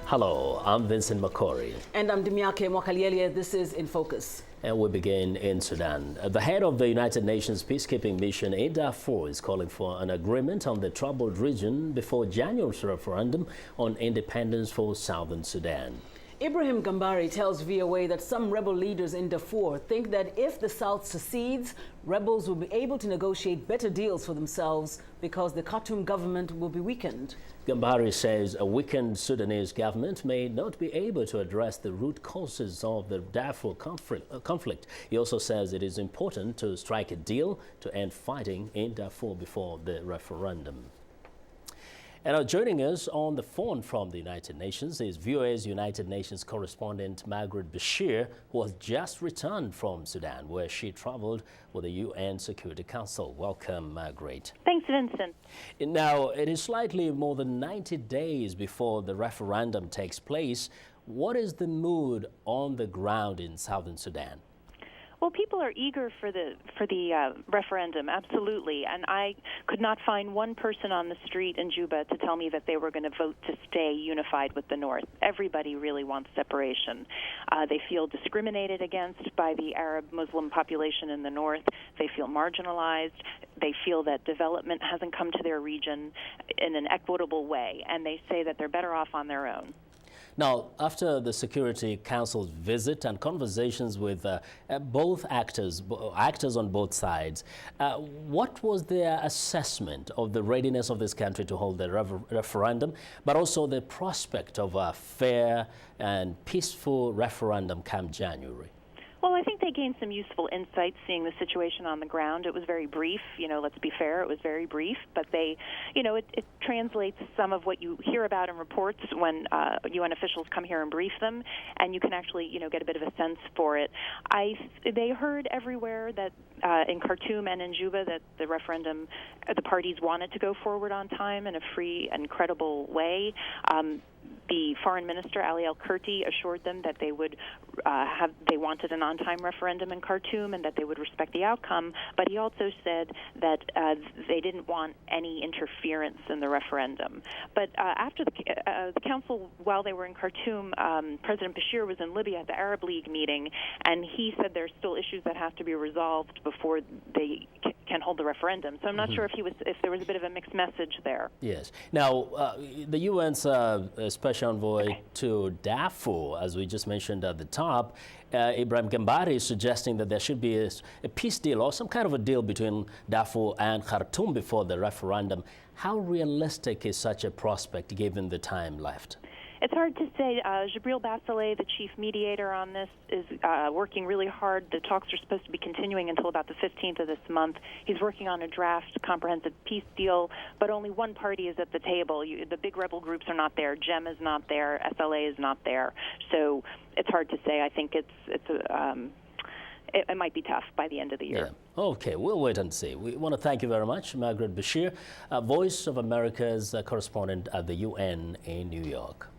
Hello, I'm Vincent Makori. And I'm Dimiake Mwakaliele. This is In Focus. And we begin in Sudan. The head of the United Nations peacekeeping mission in Darfur is calling for an agreement on the troubled region before January's referendum on independence for Southern Sudan. Ibrahim Gambari tells VOA that some rebel leaders in Darfur think that if the South secedes, rebels will be able to negotiate better deals for themselves because the Khartoum government will be weakened. Gambari says a weakened Sudanese government may not be able to address the root causes of the Darfur conflict. He also says it is important to strike a deal to end fighting in Darfur before the referendum. And now joining us on the phone from the United Nations is VOA's United Nations correspondent Margaret Besheer, who has just returned from Sudan, where she traveled with the UN Security Council. Welcome, Margaret. Thanks, Vincent. Now, it is slightly more than 90 days before the referendum takes place. What is the mood on the ground in Southern Sudan? Well, people are eager for the referendum, absolutely. And I could not find one person on the street in Juba to tell me that they were going to vote to stay unified with the North. Everybody really wants separation. They feel discriminated against by the Arab Muslim population in the North. They feel marginalized. They feel that development hasn't come to their region in an equitable way. And they say that they're better off on their own. Now, after the Security Council's visit and conversations with both actors on both sides, what was their assessment of the readiness of this country to hold the referendum, but also the prospect of a fair and peaceful referendum come January? Well, I think they gained some useful insights seeing the situation on the ground. It was very brief, let's be fair, it was very brief, but it translates some of what you hear about in reports when UN officials come here and brief them, and you can actually, get a bit of a sense for it. They heard everywhere that in Khartoum and in Juba that the referendum, the parties wanted to go forward on time in a free and credible way. The foreign minister, Ali al-Kurti, assured them that they would they wanted an on-time referendum in Khartoum and that they would respect the outcome, but he also said that they didn't want any interference in the referendum. But after the council, while they were in Khartoum, President Besheer was in Libya at the Arab League meeting, and he said there's still issues that have to be resolved before they can hold the referendum. So I'm not sure if there was a bit of a mixed message there. Yes. Now, the UN's Special Envoy to Darfur, as we just mentioned at the top, Ibrahim Gambari is suggesting that there should be a peace deal or some kind of a deal between Darfur and Khartoum before the referendum. How realistic is such a prospect given the time left? It's hard to say. Jibril Bachelet, the chief mediator on this, is working really hard. The talks are supposed to be continuing until about the 15th of this month. He's working on a draft comprehensive peace deal, but only one party is at the table. The big rebel groups are not there. GEM is not there. SLA is not there. So it's hard to say. I think it might be tough by the end of the year. Yeah. Okay, we'll wait and see. We want to thank you very much, Margaret Besheer, Voice of America's correspondent at the UN in New York.